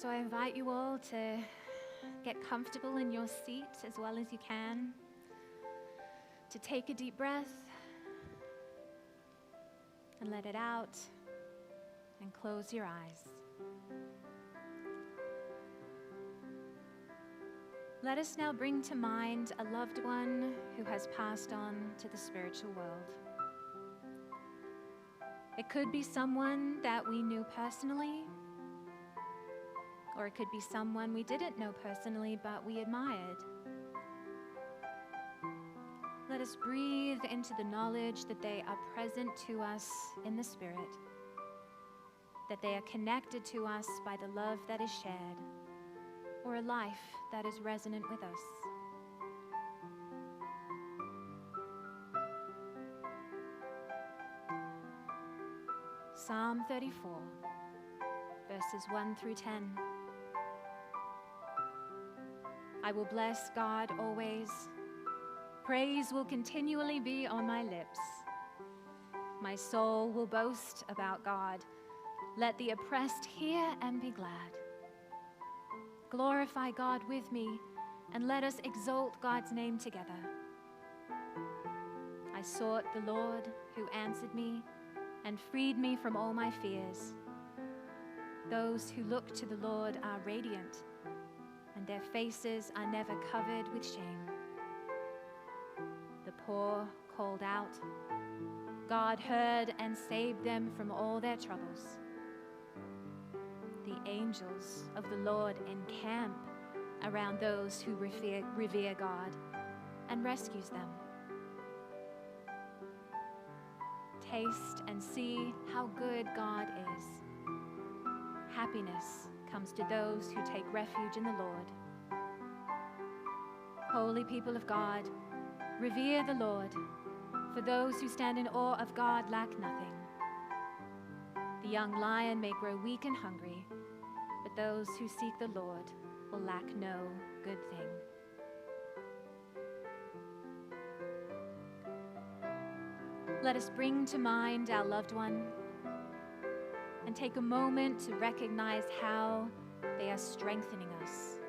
So I invite you all to get comfortable in your seat as well as you can, to take a deep breath and let it out, and close your eyes. Let us now bring to mind a loved one who has passed on to the spiritual world. It could be someone that we knew personally, or it could be someone we didn't know personally but we admired. Let us breathe into the knowledge that they are present to us in the Spirit, that they are connected to us by the love that is shared, or a life that is resonant with us. Psalm 34, verses 1 through 10. I will bless God always. Praise will continually be on my lips. My soul will boast about God. Let the oppressed hear and be glad. Glorify God with me, and let us exalt God's name together. I sought the Lord, who answered me and freed me from all my fears. Those who look to the Lord are radiant, and their faces are never covered with shame. The poor called out. God heard and saved them from all their troubles. The angels of the Lord encamp around those who revere God and rescues them. Taste and see how good God is. Happiness comes to those who take refuge in the Lord. Holy people of God, revere the Lord, for those who stand in awe of God lack nothing. The young lion may grow weak and hungry, but those who seek the Lord will lack no good thing. Let us bring to mind our loved one and take a moment to recognize how they are strengthening us.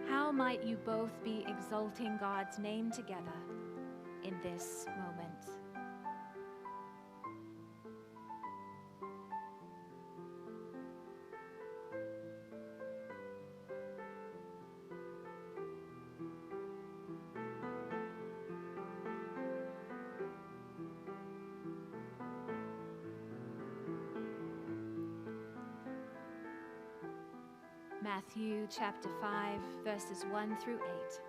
How might you both be exalting God's name together in this moment? Matthew chapter 5, verses 1 through 8.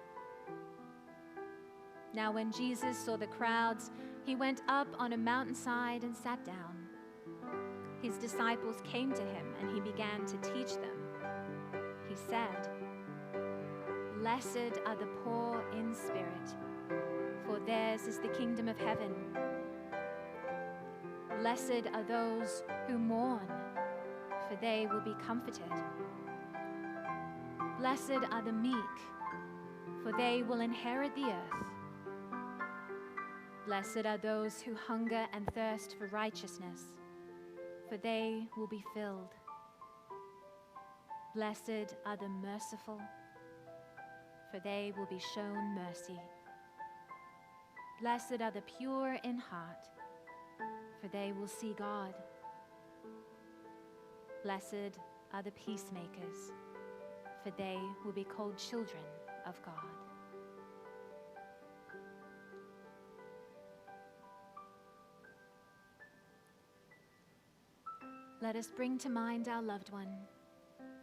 Now when Jesus saw the crowds, he went up on a mountainside and sat down. His disciples came to him, and he began to teach them. He said, "Blessed are the poor in spirit, for theirs is the kingdom of heaven. Blessed are those who mourn, for they will be comforted. Blessed are the meek, for they will inherit the earth. Blessed are those who hunger and thirst for righteousness, for they will be filled. Blessed are the merciful, for they will be shown mercy. Blessed are the pure in heart, for they will see God. Blessed are the peacemakers, for they will be called children of God." Let us bring to mind our loved one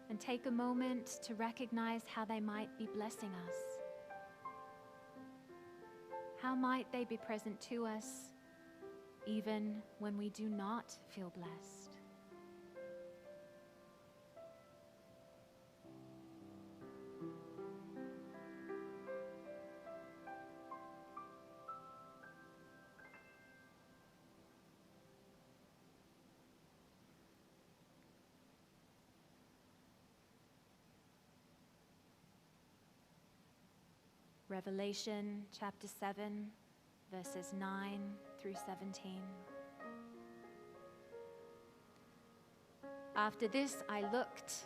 and take a moment to recognize how they might be blessing us. How might they be present to us even when we do not feel blessed? Revelation chapter 7, verses 9 through 17. After this I looked,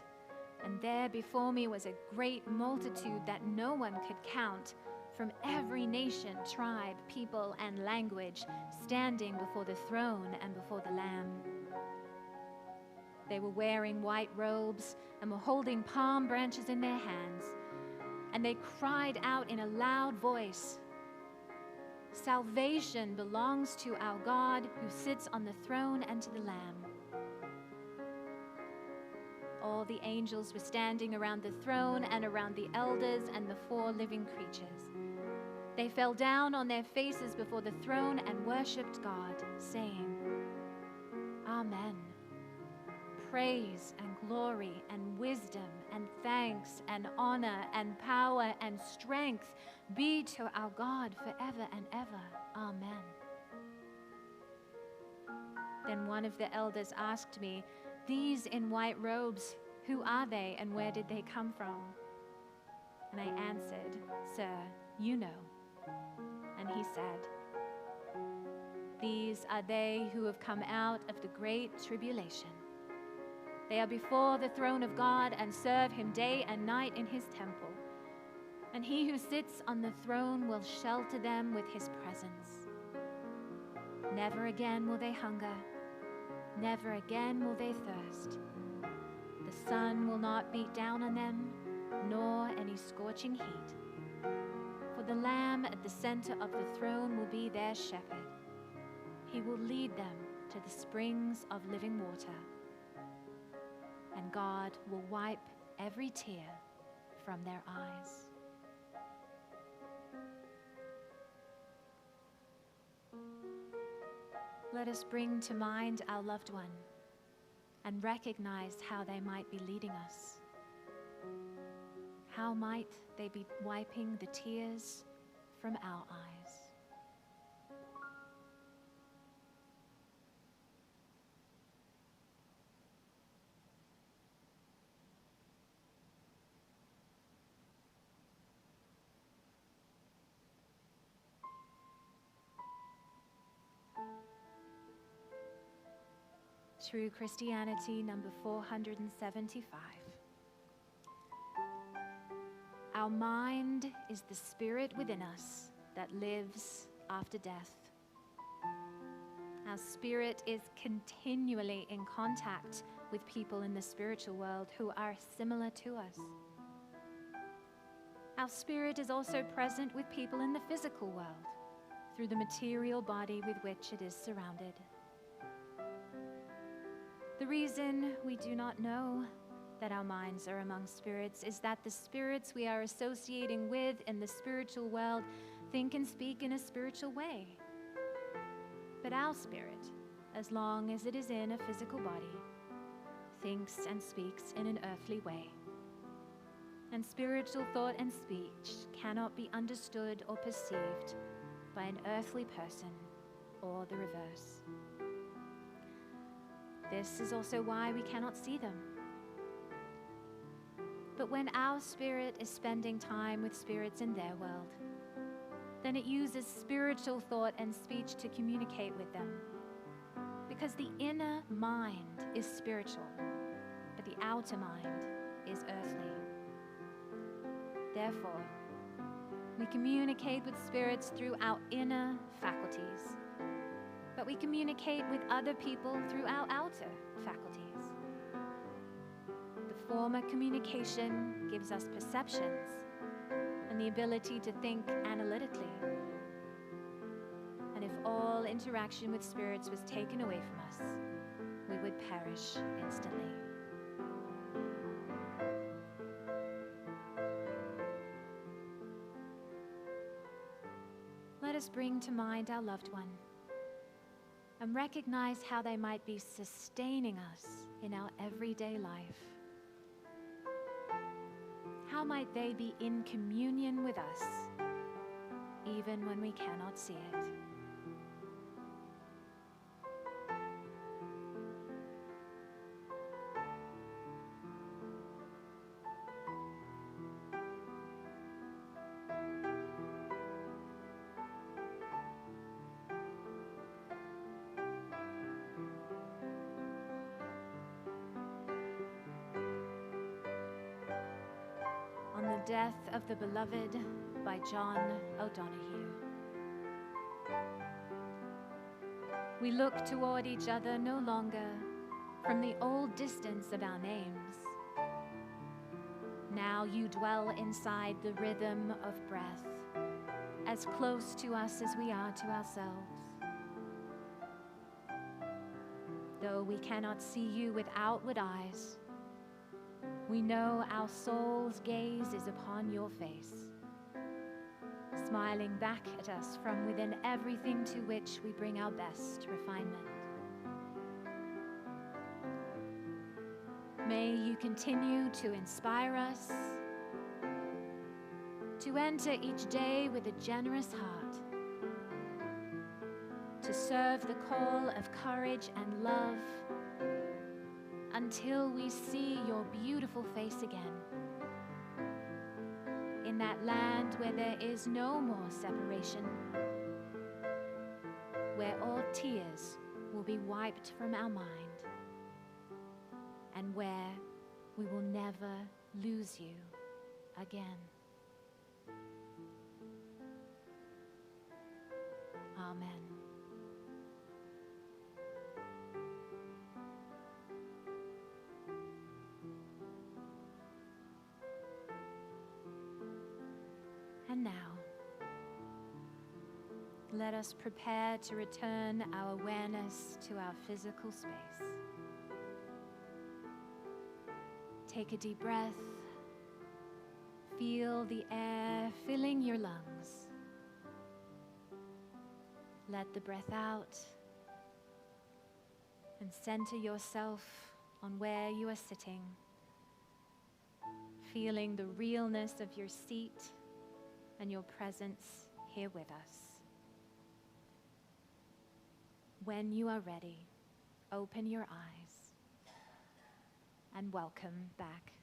and there before me was a great multitude that no one could count, from every nation, tribe, people, and language, standing before the throne and before the Lamb. They were wearing white robes and were holding palm branches in their hands, and they cried out in a loud voice, "Salvation belongs to our God who sits on the throne and to the Lamb." All the angels were standing around the throne and around the elders and the 4 living creatures. They fell down on their faces before the throne and worshipped God, saying, "Amen. Praise and glory and wisdom and thanks and honor and power and strength be to our God forever and ever. Amen." Then one of the elders asked me, "These in white robes, who are they and where did they come from?" And I answered, "Sir, you know." And he said, "These are they who have come out of the great tribulation. They are before the throne of God and serve him day and night in his temple. And he who sits on the throne will shelter them with his presence. Never again will they hunger. Never again will they thirst. The sun will not beat down on them, nor any scorching heat. For the Lamb at the center of the throne will be their shepherd. He will lead them to the springs of living water. And God will wipe every tear from their eyes." Let us bring to mind our loved one and recognize how they might be leading us. How might they be wiping the tears from our eyes? True Christianity, number 475. Our mind is the spirit within us that lives after death. Our spirit is continually in contact with people in the spiritual world who are similar to us. Our spirit is also present with people in the physical world through the material body with which it is surrounded. The reason we do not know that our minds are among spirits is that the spirits we are associating with in the spiritual world think and speak in a spiritual way. But our spirit, as long as it is in a physical body, thinks and speaks in an earthly way. And spiritual thought and speech cannot be understood or perceived by an earthly person or the reverse. This is also why we cannot see them. But when our spirit is spending time with spirits in their world, then it uses spiritual thought and speech to communicate with them. Because the inner mind is spiritual, but the outer mind is earthly. Therefore, we communicate with spirits through our inner faculties, but we communicate with other people through our outer faculties. The former communication gives us perceptions and the ability to think analytically. And if all interaction with spirits was taken away from us, we would perish instantly. Let us bring to mind our loved one and recognize how they might be sustaining us in our everyday life. How might they be in communion with us, even when we cannot see it? the Death of the Beloved by John O'Donoghue. We look toward each other no longer from the old distance of our names. Now you dwell inside the rhythm of breath, as close to us as we are to ourselves. Though we cannot see you with outward eyes, we know our soul's gaze is upon your face, smiling back at us from within everything to which we bring our best refinement. May you continue to inspire us, to enter each day with a generous heart, to serve the call of courage and love until we see your beautiful face again, in that land where there is no more separation, where all tears will be wiped from our mind, and where we will never lose you again. Amen. And now, let us prepare to return our awareness to our physical space. Take a deep breath. Feel the air filling your lungs. Let the breath out and center yourself on where you are sitting, feeling the realness of your seat and your presence here with us. When you are ready, open your eyes and welcome back